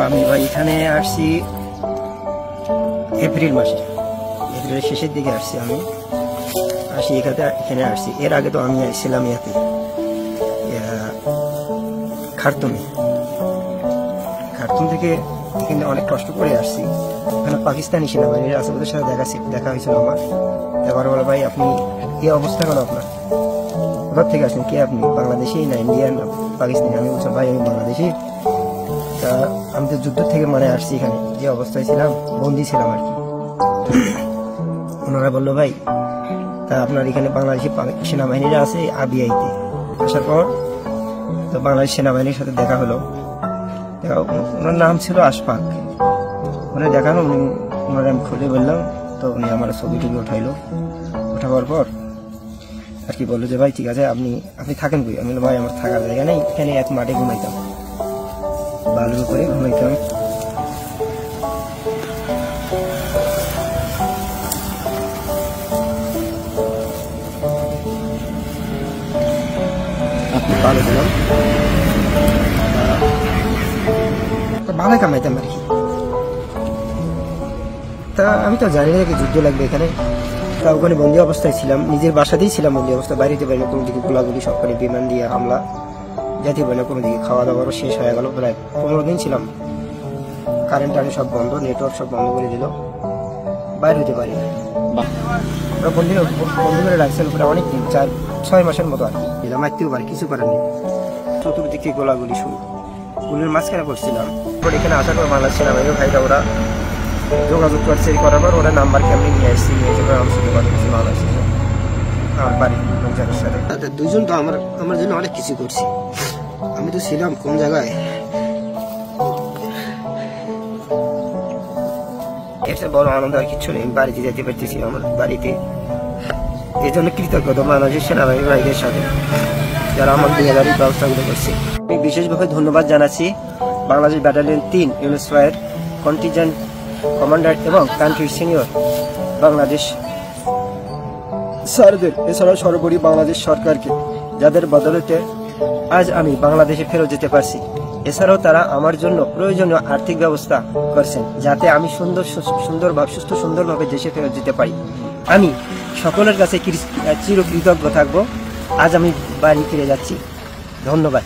আমি ভাই এখানে আসছি এপ্রিলের শেষের দিকে আসছি। আমি এখানে আসছি। এর আগে তো আমি আসছিলাম ইয়াতে খার্তুম থেকে এখানে অনেক কষ্ট করে আসছি। এখানে পাকিস্তানি সেনাবাহিনীর আসাদের সাথে দেখা হয়েছিল আমার। এবার বলে ভাই আপনি কি অবস্থা কেন আপনার, কোথা থেকে আসেন, কে আপনি, বাংলাদেশি না ইন্ডিয়ান না পাকিস্তানি? আমি বলছি ভাই আমি বাংলাদেশি। তা আমি তো যুদ্ধ থেকে আসছি, এখানে যে অবস্থায় ছিলাম বন্দি ছিলাম আর কি। ওনারা বললো ভাই তা আপনার এখানে বাংলাদেশি সেনাবাহিনীরা আছে আবিআইতে। আসার পর তো বাংলাদেশ সেনাবাহিনীর সাথে দেখা হলো। ওনার নাম ছিল আশফাক। উনি দেখানো ওনার আমি খুলে বললাম, তো উনি আমার ছবি টবি উঠাইলো। উঠাবার পর আর কি বললো যে ভাই ঠিক আছে আপনি থাকেন কই? আমি বললাম ভাই আমার থাকার জায়গা নেই, এখানে এক মাঠে ঘুমাইতাম, বালুর উপরে ঘুমাইতাম। ভালো দিলাম, ভালো কামাইতাম আর কি। তা আমি তো জানি না কি যুদ্ধ লাগবে এখানে। তা ওখানে বন্দি অবস্থায় ছিলাম, নিজের বাসাতেই ছিলাম বন্দি অবস্থা। বাড়িতে বাইরে কোনো দিকে গোলাগুলি, সবখানে বিমান দিয়ে হামলা, জাতীয় বাইরে কোনো দিকে। খাওয়া দাওয়ারও শেষ হয়ে গেল। প্রায় 15 দিন ছিলাম। কারেন্ট সব বন্ধ, নেটওয়ার্ক সব বন্ধ করে দিল, বাইরে হতে পারি। ওরা বন্দি করে রাখছেন প্রায় অনেক দিন, 4-6 মাসের মতো আর কি। মারতেও পারি, কিছু করার নেই। চতুর্দিকে গোলাগুলি শুরু, গুলির মাঝখানে পড়ছিলাম। এখানে আসার পর বাংলাদেশ সেনাবাহিনীর ভাইরা ওরা যোগাযোগ করছে, করার পর ওরা নাম্বার কেমনি নিয়ে আসছি, নিয়ে এসে আমার সাথে কথা বলছি বাংলাদেশের আমার বাড়ির লোকজনের সাথে। দুজন তো আমার জন্য অনেক কিছু করছি। আমি তো ছিলাম কোন জায়গায়, এর বড় আনন্দ আর কিছু নেই। বাড়িতে যেতে পারতেছি, আমার বাড়িতে। এই জন্য কৃতজ্ঞতা বাংলাদেশ সেনাবাহিনীর ভাইদের সাথে, যারা আমার 2000 ব্যবস্থাগুলো করছে। আমি বিশেষভাবে ধন্যবাদ জানাচ্ছি বাংলাদেশ ব্যাটালিয়ন 3 ইউনিটসের কন্টিনজেন্ট কমান্ডার এবং কান্ট্রির সিনিয়র বাংলাদেশ স্যারদের, এছাড়াও সর্বোপরি বাংলাদেশ সরকারকে, যাদের বদৌলতে আজ আমি বাংলাদেশে ফেরত যেতে পারছি। এছাড়াও তারা আমার জন্য প্রয়োজনীয় আর্থিক ব্যবস্থা করছেন, যাতে আমি সুন্দরভাবে দেশে ফেরত যেতে পারি। আমি সকলের কাছে চিরকৃতজ্ঞ থাকবো। আজ আমি বাড়ি ফিরে যাচ্ছি। ধন্যবাদ।